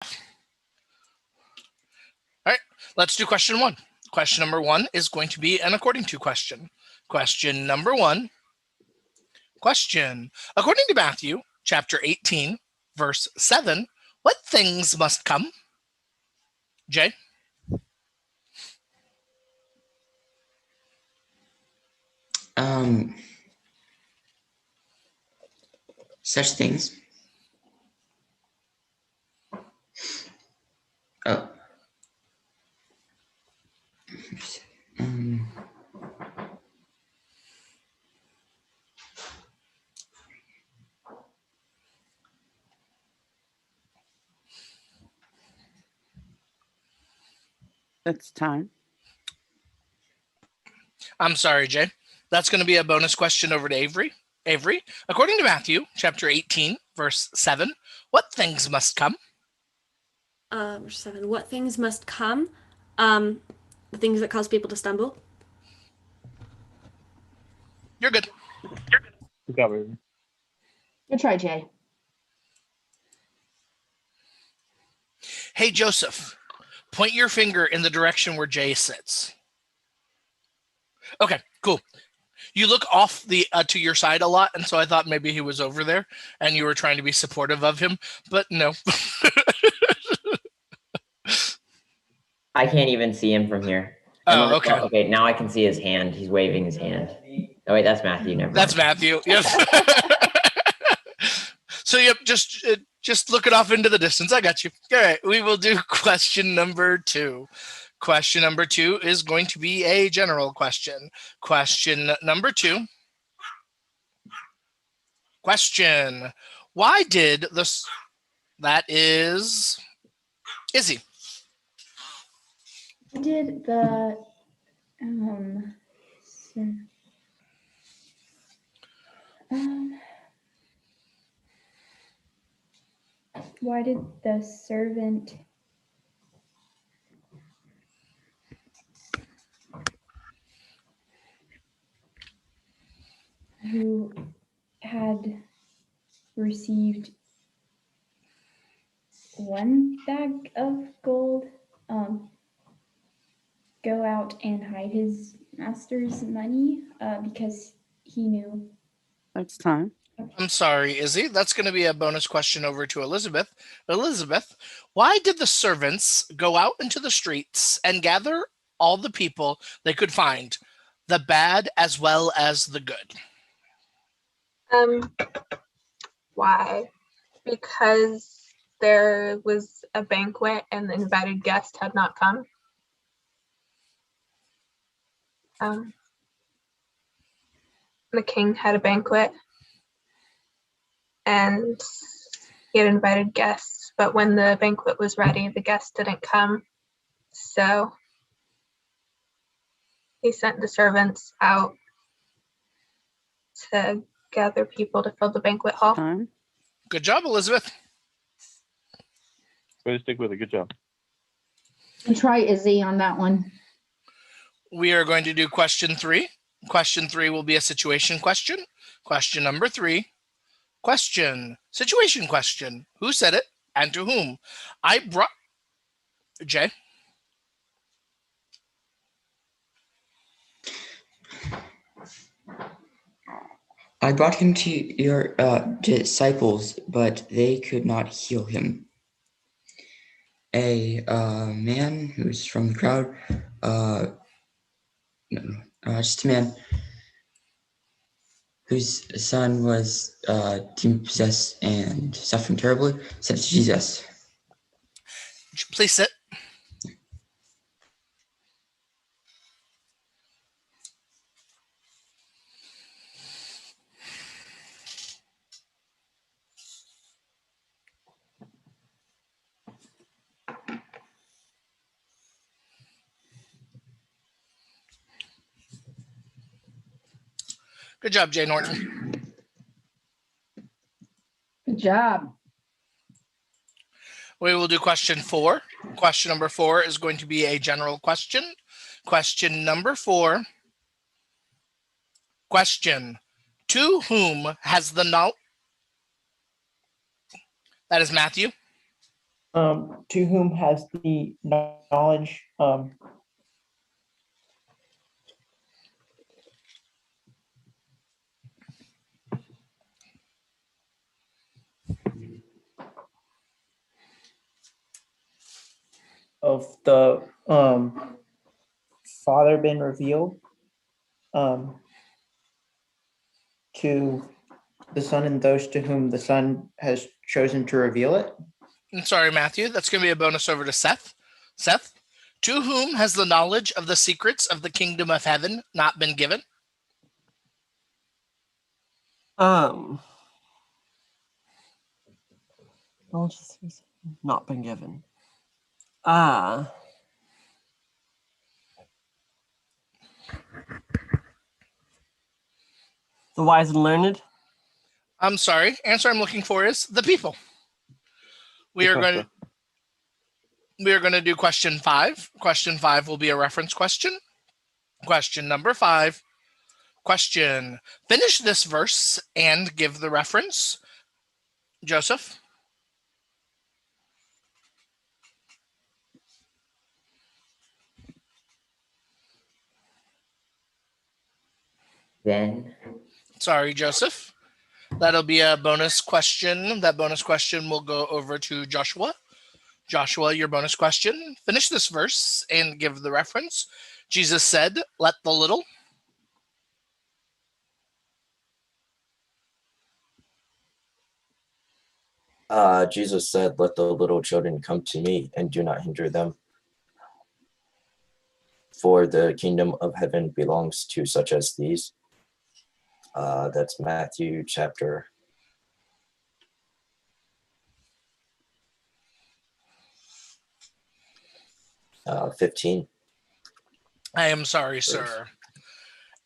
All right, let's do question one. Question number one is going to be an according to question. Question number one. Question. According to Matthew, chapter 18, verse 7, what things must come? Jay? Such things. Oh. That's time. I'm sorry, Jay. That's going to be a bonus question over to Avery. Avery, according to Matthew, chapter 18, verse 7, what things must come? Verse 7. What things must come? The things that cause people to stumble. You're good. Good job, Avery. Good try, Jay. Hey, Joseph, point your finger in the direction where Jay sits. Okay, cool. You look off the to your side a lot, and so I thought maybe he was over there, and you were trying to be supportive of him, but no. I can't even see him from here. Oh, okay. Okay, now I can see his hand. He's waving his hand. Oh, wait, that's Matthew. Never mind. That's Matthew. Yep. So, yep, just look it off into the distance. I got you. All right, we will do question number two. Question number two is going to be a general question. Question number two. Question. Why did this... That is... Izzy. Did the why did the servant who had received one bag of gold go out and hide his master's money because he knew? That's time. I'm sorry, Izzy. That's going to be a bonus question over to Elizabeth. Elizabeth, why did the servants go out into the streets and gather all the people they could find, the bad as well as the good? Why? Because there was a banquet and the invited guest had not come. The king had a banquet and he had invited guests, but when the banquet was ready, the guests didn't come. So he sent the servants out to gather people to fill the banquet hall. Time. Good job, Elizabeth. Way to stick with it. Good job. Good try, Izzy, on that one. We are going to do question three. Question three will be a situation question. Question number three. Question. Situation question. Who said it and to whom? I brought... Jay? I brought him to your disciples, but they could not heal him. A man who's from the crowd, just a man whose son was demon-possessed and suffering terribly, said to Jesus. Please sit. Good job, Jay Norton. Good job. We will do question four. Question number four is going to be a general question. Question number four. Question. To whom has the knowledge... That is Matthew. To whom has the knowledge of the Father been revealed to the Son and those to whom the Son has chosen to reveal it? I'm sorry, Matthew. That's going to be a bonus over to Seth. Seth, to whom has the knowledge of the secrets of the kingdom of heaven not been given? Knowledge has not been given. The wise and learned. I'm sorry. Answer I'm looking for is the people. We are going to do question 5. Question 5 will be a reference question. Question number 5. Question. Finish this verse and give the reference. Joseph. Then. Sorry, Joseph. That'll be a bonus question. That bonus question will go over to Joshua. Joshua, your bonus question. Finish this verse and give the reference. Jesus said, let the little. Jesus said, let the little children come to me and do not hinder them. For the kingdom of heaven belongs to such as these. That's Matthew chapter 15. I am sorry, sir.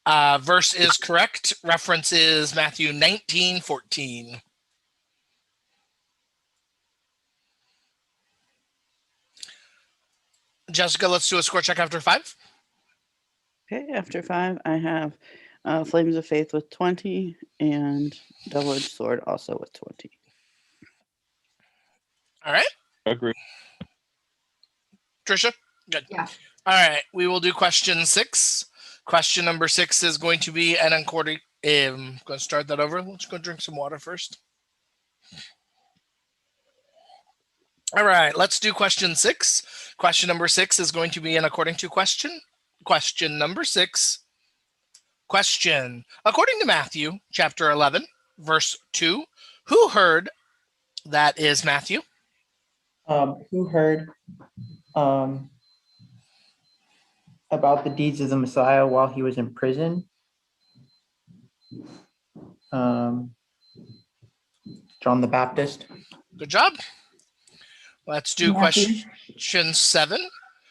Verse is correct. Reference is Matthew 19:14. Jessica, let's do a score check after 5. Okay, after 5, I have Flames of Faith with 20 and Double-Edged Sword also with 20. All right. Agree. Trisha? Good. Yeah. All right. We will do question 6. Question number 6 is going to be an according. I'm going to start that over. Let's go drink some water first. All right. Let's do question 6. Question number 6 is going to be an according to question. Question number 6. Question. According to Matthew chapter 11, verse 2, who heard, that is Matthew, Who heard about the deeds of the Messiah while he was in prison? John the Baptist. good job. Let's do Matthew. question 7.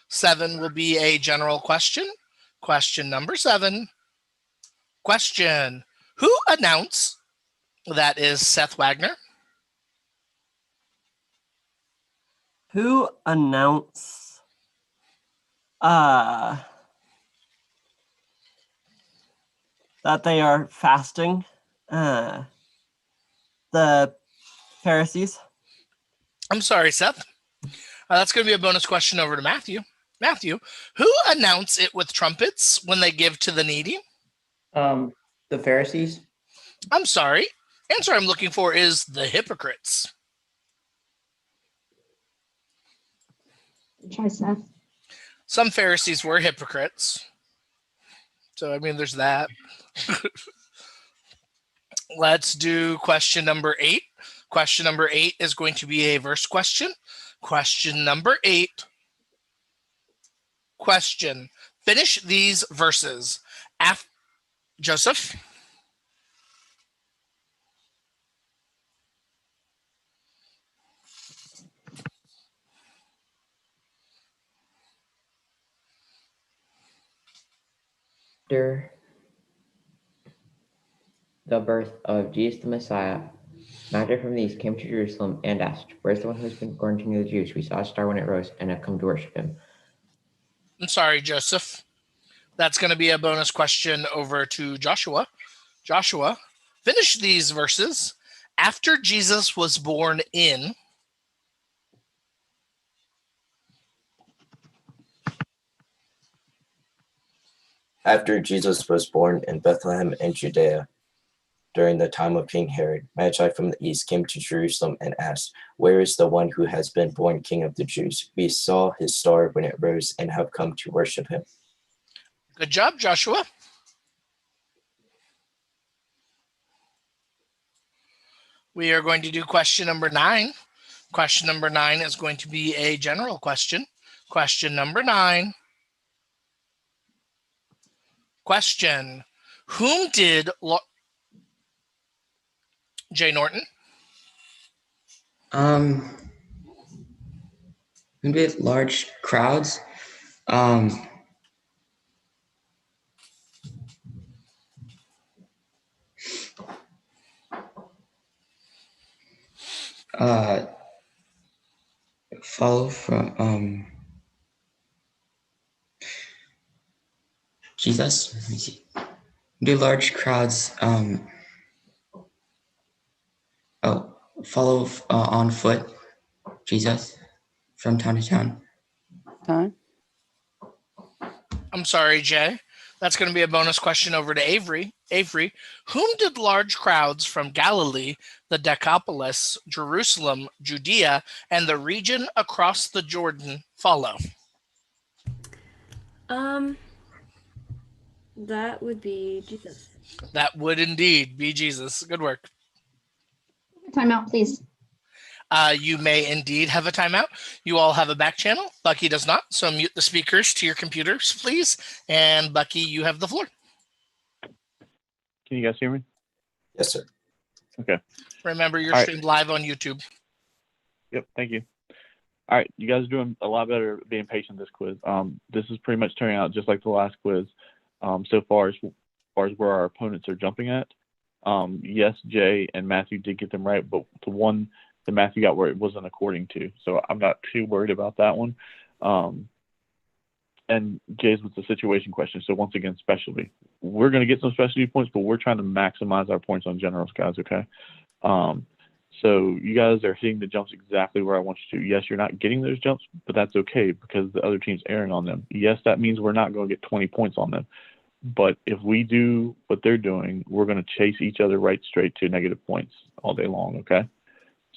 7 will be a general question. Question number 7. Question. Who announced, that is Seth Wagner, Who announced that they are fasting? The Pharisees. I'm sorry, Seth. That's going to be a bonus question over to Matthew. Matthew, who announce it with trumpets when they give to the needy? The Pharisees. I'm sorry. Answer I'm looking for is the hypocrites. Try Seth. Some Pharisees were hypocrites. So, I mean, there's that. Let's do question number 8. Question number 8 is going to be a verse question. Question number 8. Question. Finish these verses. Joseph? After the birth of Jesus the Messiah, Magi from the east came to Jerusalem and asked, where's the one who has been born King of the Jews? We saw a star when it rose and have come to worship him. I'm sorry, Joseph. That's going to be a bonus question over to Joshua. Joshua, finish these verses. After Jesus was born in. After Jesus was born in Bethlehem in Judea, during the time of King Herod, Magi from the east came to Jerusalem and asked, "Where is the one who has been born King of the Jews? We saw his star when it rose and have come to worship him." Good job, Joshua. We are going to do question number 9. Question number 9 is going to be a general question. Question number 9. Question. Whom did Jay Norton? Who did large crowds? Follow from Jesus. Let me see. Do large crowds follow on foot Jesus from town to town? Time. I'm sorry, Jay. That's going to be a bonus question over to Avery. Avery, whom did large crowds from Galilee, the Decapolis, Jerusalem, Judea, and the region across the Jordan follow? That would be Jesus. That would indeed be Jesus. Good work. Timeout, please. You may indeed have a timeout. You all have a back channel. Bucky does not. So mute the speakers to your computers, please. And Bucky, you have the floor. Can you guys hear me? Yes, sir. Okay. Remember, you're All right. streamed live on YouTube. Yep. Thank you. All right. You guys are doing a lot better being patient this quiz. This is pretty much turning out just like the last quiz. So far as where our opponents are jumping at. Yes, Jay and Matthew did get them right, but the one that Matthew got where it wasn't according to. So I'm not too worried about that one. And Jay's was the situation question. So once again, specialty. We're going to get some specialty points, but we're trying to maximize our points on generals, guys, okay? So you guys are hitting the jumps exactly where I want you to. Yes, you're not getting those jumps, but that's okay because the other team's erring on them. Yes, that means we're not going to get 20 points on them. But if we do what they're doing, we're going to chase each other right straight to negative points all day long, okay?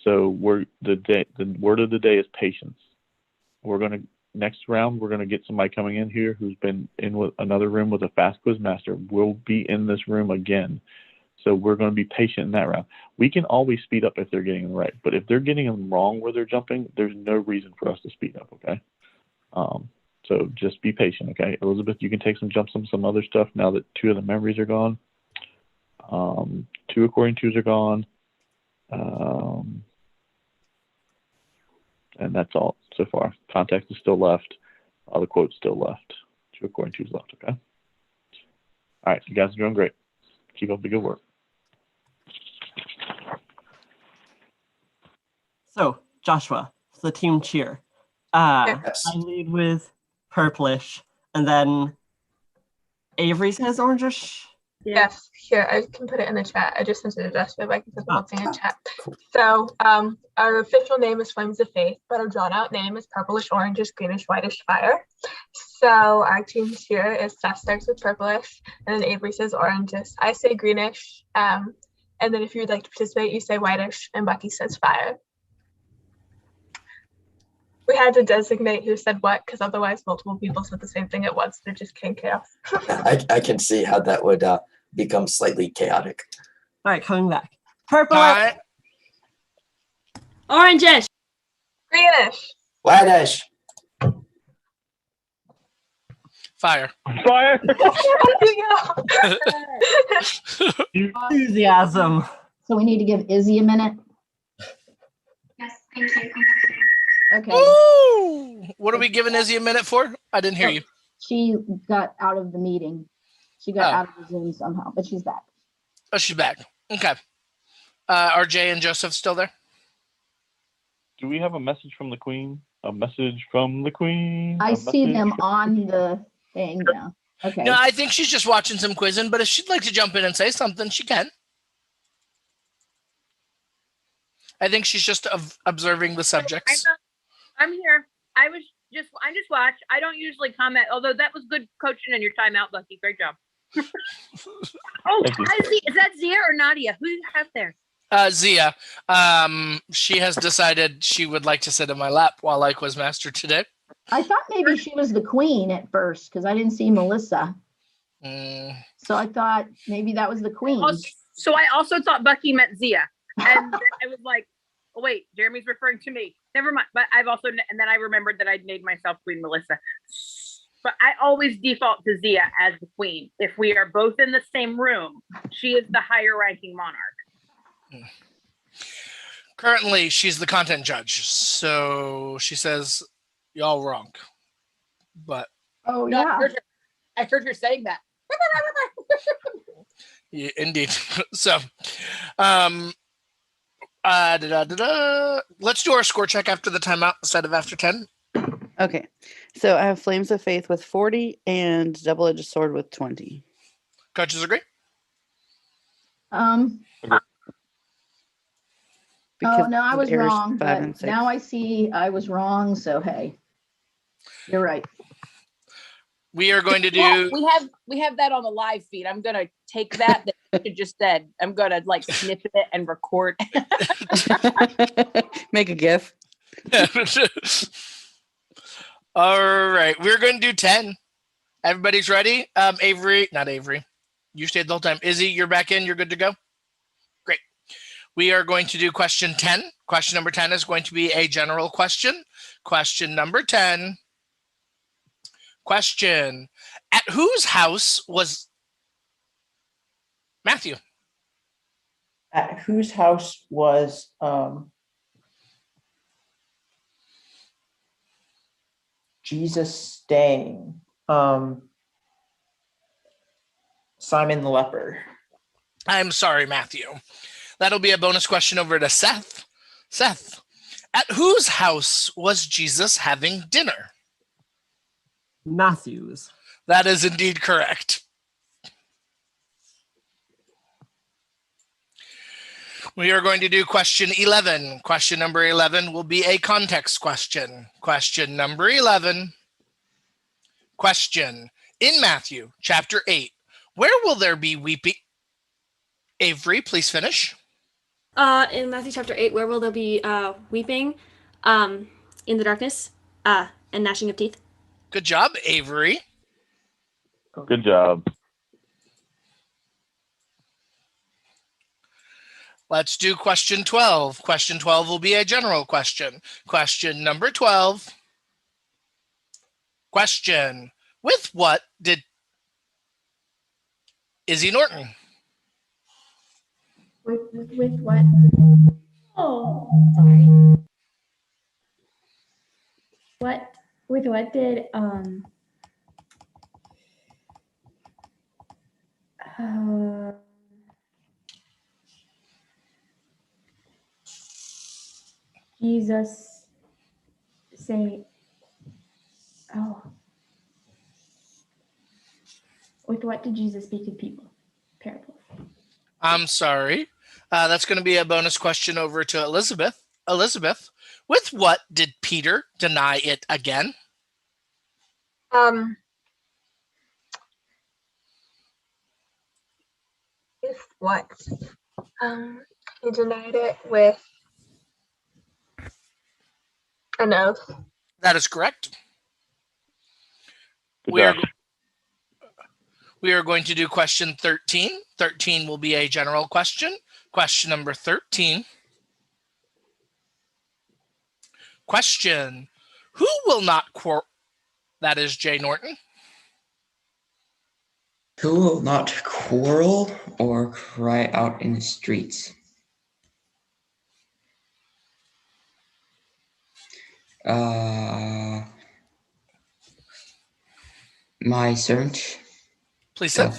So the word of the day is patience. Next round, we're going to get somebody coming in here who's been in with another room with a fast quiz master. We'll be in this room again. So we're going to be patient in that round. We can always speed up if they're getting them right. But if they're getting them wrong where they're jumping, there's no reason for us to speed up, okay? So just be patient, okay? Elizabeth, you can take some jumps on some other stuff now that 2 of the memories are gone. 2 according to's are gone. And that's all so far. Context is still left. All the quotes still left. 2 according to's left, okay? All right, you guys are doing great. Keep up the good work. So, Joshua, the team cheer. Yes. I lead with purplish, and then Avery says orangish. Yes, here, I can put it in the chat. I just sent it to Jessica, but I can put the whole thing in chat. Cool. So our official name is Flames of Faith, but our drawn out name is Purplish, Orangish, Greenish, Whitish Fire. So our team here is Seth starts with purplish, and then Avery says orangish. I say greenish, and then if you would like to participate, you say whitish, and Bucky says fire. We had to designate who said what, because otherwise multiple people said the same thing at once. They're just chaos. I can see how that would become slightly chaotic. All right, coming back. Purple. Orangish. Greenish. Whitish. Fire. Fire! Enthusiasm. So we need to give Izzy a minute. Yes, thank you. Okay. Woo! What are we giving Izzy a minute for? I didn't hear you. She got out of the meeting. She got out of the Zoom somehow, but she's back. Oh, she's back. Okay. Are Jay and Joseph still there? Do we have a message from the Queen? A message from the Queen? I see them on the thing now. Okay. No, I think she's just watching some quizzing, but if she'd like to jump in and say something, she can. I think she's just observing the subjects. I'm here. I just watch. I don't usually comment, although that was good coaching in your timeout, Bucky. Great job. Oh, is that Zia or Nadia? Who do you have there? Zia. She has decided she would like to sit in my lap while I Quizmaster today. I thought maybe she was the queen at first because I didn't see Melissa. So I thought maybe that was the queen. So I also thought Bucky meant Zia. And then I was like, oh, wait, Jeremy's referring to me. Never mind. But and then I remembered that I'd made myself Queen Melissa. But I always default to Zia as the queen. If we are both in the same room, she is the higher ranking monarch. Currently, she's the content judge. So she says, y'all wrong. But oh, no, yeah. I heard her saying that. Yeah, indeed. So, let's do our score check after the timeout instead of after 10. Okay. So I have Flames of Faith with 40 and Double-Edged Sword with 20. Coaches agree? Oh, no, I was errors wrong. 5 and But 6. now I see I was wrong. So, hey, you're right. We are going to do. Yeah, we have that on the live feed. I'm gonna take that you just said. I'm gonna snip it and record. Make a GIF. All right, we're going to do 10. Everybody's ready? Not Avery. You stayed the whole time. Izzy, you're back in. You're good to go? Great. We are going to do question 10. Question number 10 is going to be a general question. Question number 10. Question. At whose house was Matthew? At whose house was Jesus staying? Simon the leper. I'm sorry, Matthew. That'll be a bonus question over to Seth. Seth, at whose house was Jesus having dinner? Matthew's. That is indeed correct. We are going to do question 11. Question number 11 will be a context question. Question number 11. Question. In Matthew chapter 8, where will there be weeping? Avery, please finish. In Matthew chapter 8, where will there be weeping in the darkness and gnashing of teeth? Good job, Avery. Good job. Let's do question 12. Question 12 will be a general question. Question number 12. Question. With what did Izzy Norton? With what? Oh, sorry. With what did Jesus say, with what did Jesus speak to people? Parables. I'm sorry. That's going to be a bonus question over to Elizabeth. Elizabeth, with what did Peter deny it again? With what? He denied it with an oath. That is correct. Good We are, job. we are going to do question 13. 13 will be a general question. Question number 13. Question. Who will not quarrel? That is Jay Norton. Who will not quarrel or cry out in the streets? My servant. Please sit.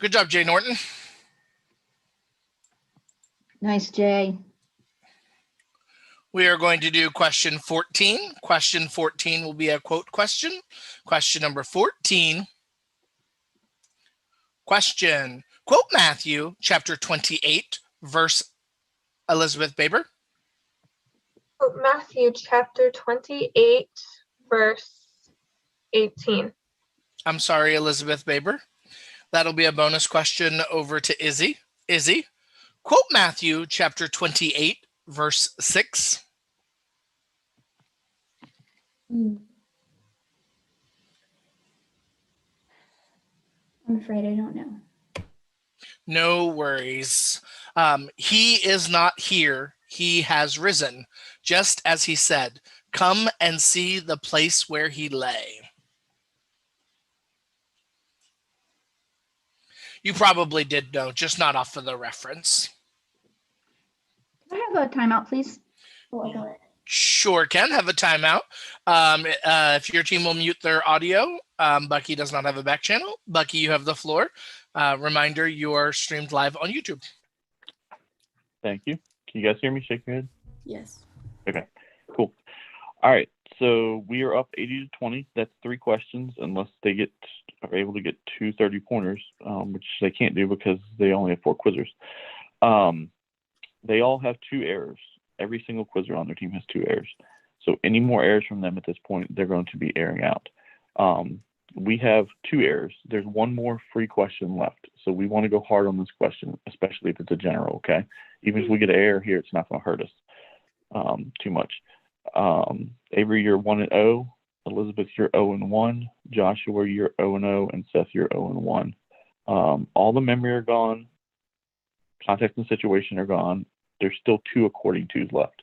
Good job, Jay Norton. Nice, Jay. We are going to do question 14. Question 14 will be a quote question. Question number 14. Question. Quote Matthew chapter 28, verse Elizabeth Baber. Matthew chapter 28, verse 18. I'm sorry, Elizabeth Baber. That'll be a bonus question over to Izzy. Izzy, quote Matthew chapter 28, verse 6. I'm afraid I don't know. No worries. He is not here. He has risen, just as he said. Come and see the place where he lay. You probably did know, just not off of the reference. Can I have a timeout, please? Oh, I got it. Sure can have a timeout. If your team will mute their audio, Bucky does not have a back channel. Bucky, you have the floor. Reminder, you are streamed live on YouTube. Thank you. Can you guys hear me? Shake your head. Yes. Okay, cool. All right, so we are up 80 to 20. That's 3 questions, unless they are able to get 2 30-pointers, which they can't do because they only have 4 quizzers. They all have 2 errors. Every single quizzer on their team has 2 errors. So any more errors from them at this point, they're going to be airing out. We have 2 errors. There's 1 more free question left. So we want to go hard on this question, especially if it's a general, okay? Even if we get an error here, it's not going to hurt us too much. Avery, you're 1-0. Elizabeth, you're 0-1. Joshua, you're 0-0. And Seth, you're 0-1. All the memory are gone. Context and situation are gone. There's still 2 according to's left.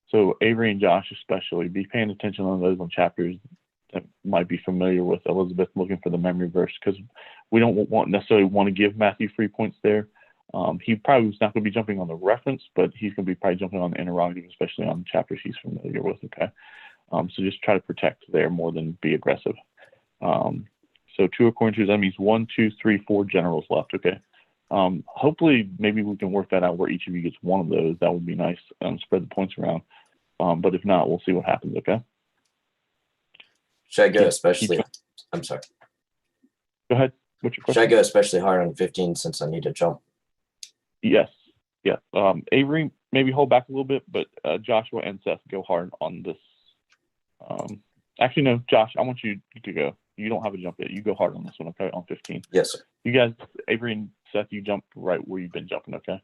So Avery and Josh especially, be paying attention on those on chapters that might be familiar with Elizabeth, looking for the memory verse, because we don't necessarily want to give Matthew free points there. He probably is not going to be jumping on the reference, but he's going to be probably jumping on the interrogative, especially on chapters he's familiar with, okay? So just try to protect there more than be aggressive. So 2 according to's, that means 1, 2, 3, 4 generals left, okay? Hopefully, maybe we can work that out where each of you gets 1 of those. That would be nice. Spread the points around. But if not, we'll see what happens, okay? Should I go especially? I'm sorry. Go ahead. What's your question? Should I go especially hard on 15 since I need to jump? Yes. Yeah. Avery, maybe hold back a little bit, but Joshua and Seth go hard on this. Actually, no, Josh, I want you to go. You don't have a jump yet. You go hard on this one, okay? On 15. Yes, sir. You guys, Avery and Seth, you jump right where you've been jumping, okay?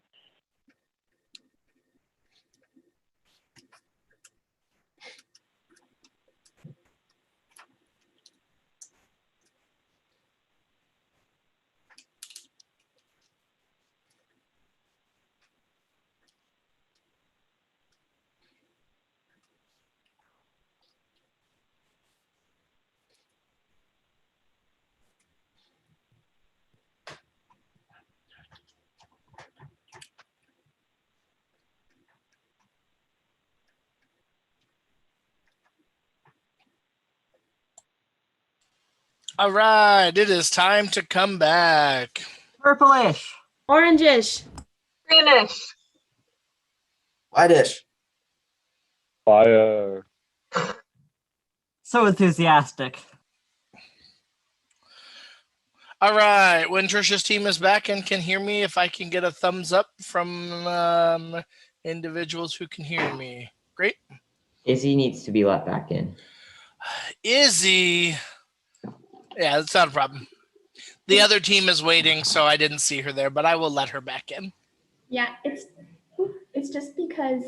All right, it is time to come back. Purplish. Orangish. Greenish. Whitish. Fire. So enthusiastic. All right, when Trisha's team is back and can hear me, if I can get a thumbs up from individuals who can hear me. Great. Izzy needs to be let back in. Izzy. Yeah, that's not a problem. The other team is waiting, so I didn't see her there, but I will let her back in. Yeah, it's just because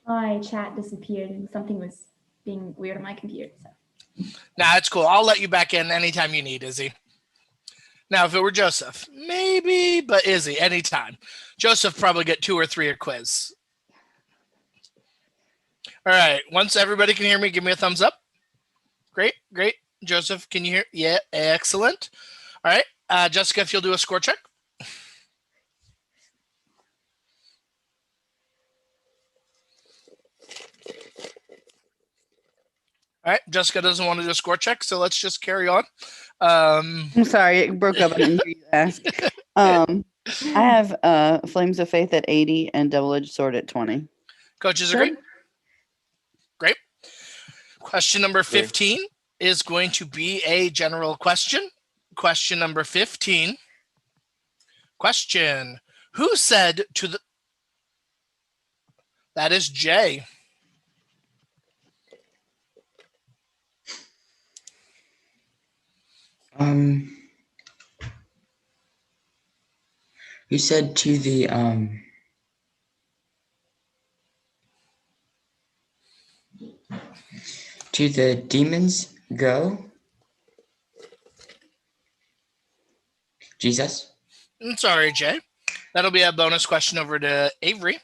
my chat disappeared and something was being weird on my computer. So. Nah, it's cool. I'll let you back in anytime you need, Izzy. Now, if it were Joseph, maybe, but Izzy, anytime. Joseph probably get 2 or 3 a quiz. All right, once everybody can hear me, give me a thumbs up. Great, great. Joseph, can you hear? Yeah, excellent. All right, Jessica, if you'll do a score check. All right, Jessica doesn't want to do a score check, so let's just carry on. I'm sorry, it broke up. I didn't hear you ask. I have Flames of Faith at 80 and Double-Edged Sword at 20. Coaches agree? Great. Question number 15 is going to be a general question. Question number 15. Question. Who said to the... That is Jay. Who said to the demons, go? Jesus? I'm sorry, Jay. That'll be a bonus question over to Avery.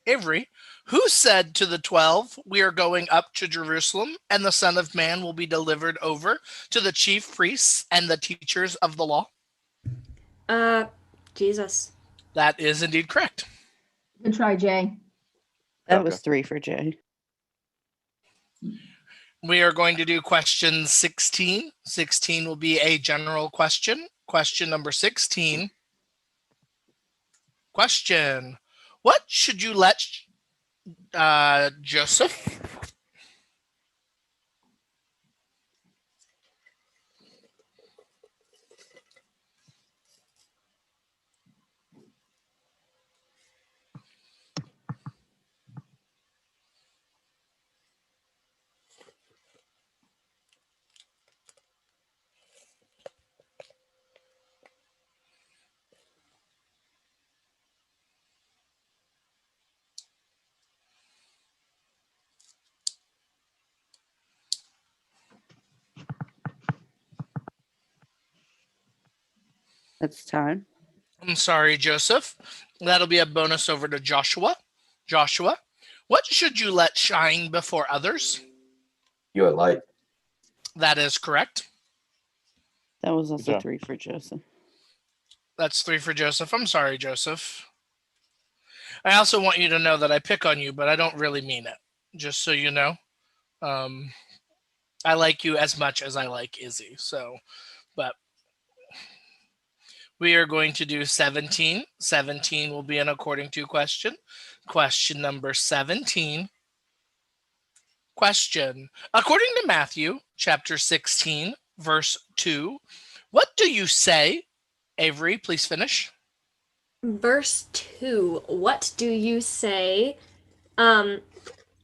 Avery, who said to the 12, we are going up to Jerusalem, and the Son of Man will be delivered over to the chief priests and the teachers of the law? Jesus. That is indeed correct. Good try, Jay. That was 3 for Jay. We are going to do question 16. 16 will be a general question. Question number 16. Question. What should you let Joseph? That's time. I'm sorry, Joseph. That'll be a bonus over to Joshua. Joshua, what should you let shine before others? Your light. That is correct. That was also 3 for Joseph. That's 3 for Joseph. I'm sorry, Joseph. I also want you to know that I pick on you, but I don't really mean it. Just so you know. I like you as much as I like Izzy. But we are going to do 17. 17 will be an according to question. Question number 17. Question. According to Matthew chapter 16, verse 2, what do you say? Avery, please finish. Verse 2. What do you say in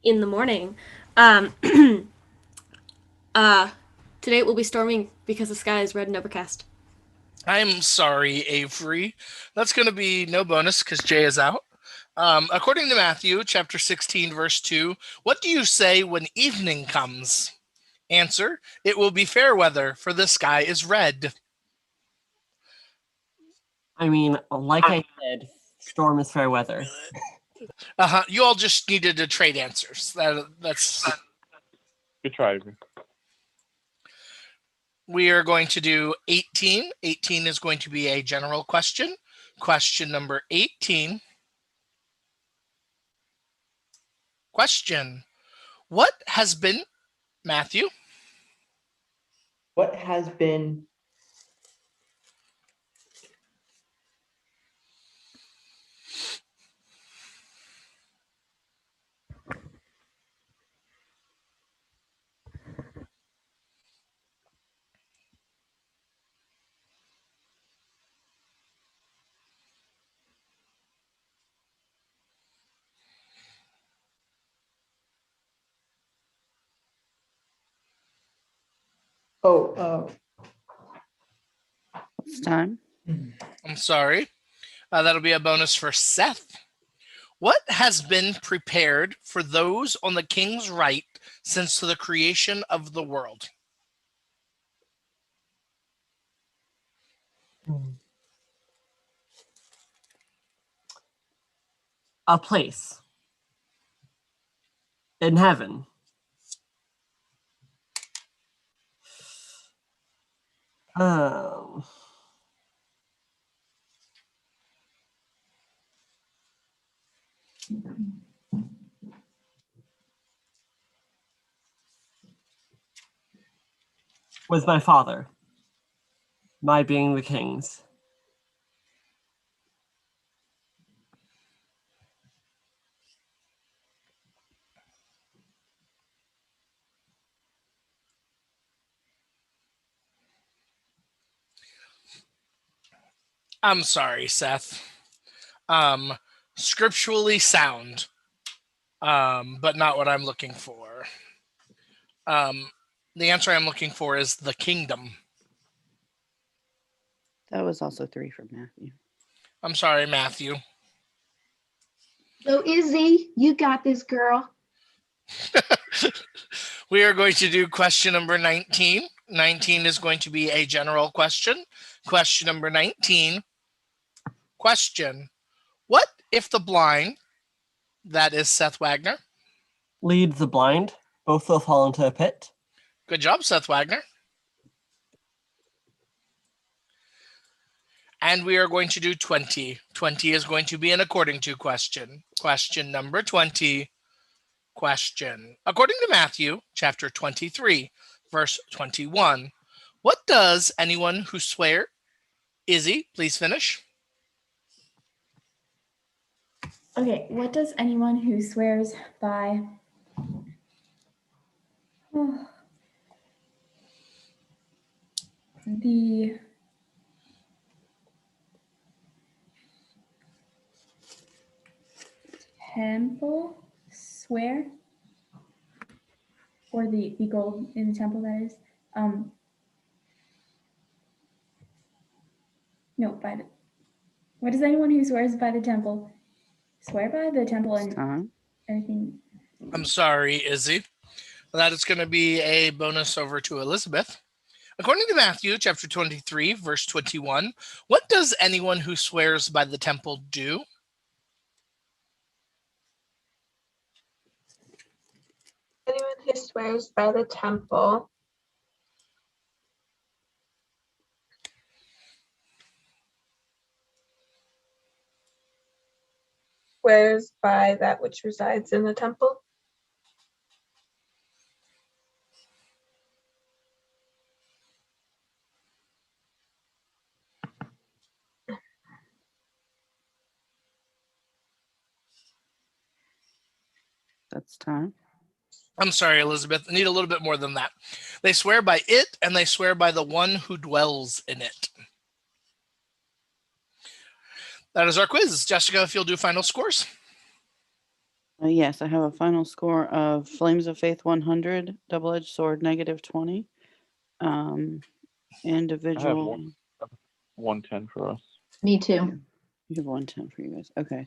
the morning? Today it will be storming because the sky is red and overcast. I'm sorry, Avery. That's going to be no bonus because Jay is out. According to Matthew chapter 16, verse 2, what do you say when evening comes? Answer, it will be fair weather, for the sky is red. I mean, like I said, storm is fair weather. You all just needed to trade answers. That's Good try, Avery. We are going to do 18. 18 is going to be a general question. Question number 18. Question. What has been, Matthew? What has been It's time. I'm sorry. That'll be a bonus for Seth. What has been prepared for those on the king's right since the creation of the world? A place in heaven. With my father, my being the king's. I'm sorry, Seth. Scripturally sound, but not what I'm looking for. The answer I'm looking for is the kingdom. That was also 3 from Matthew. I'm sorry, Matthew. So Izzy, you got this, girl. We are going to do question number 19. 19 is going to be a general question. Question number 19. Question. What if the blind, that is Seth Wagner. Lead the blind, both will fall into a pit. Good job, Seth Wagner. And we are going to do 20. 20 is going to be an according to question. Question number 20. Question. According to Matthew, chapter 23, verse 21, what does anyone who swear? Izzy, please finish. Okay, what does anyone who swears by the temple swear, or the gold in the temple, that is, no, by the, what does anyone who swears by the temple swear by the temple and everything? I'm sorry, Izzy. That is going to be a bonus over to Elizabeth. According to Matthew chapter 23, verse 21, what does anyone who swears by the temple do? Anyone who swears by the temple swears by that which resides in the temple. That's time. I'm sorry, Elizabeth. I need a little bit more than that. They swear by it, and they swear by the one who dwells in it. That is our quiz. Jessica, if you'll do final scores. Yes, I have a final score of Flames of Faith 100, Double-Edged Sword -20. Individual. I have 110 for us. Me too. You have 110 for you guys. Okay.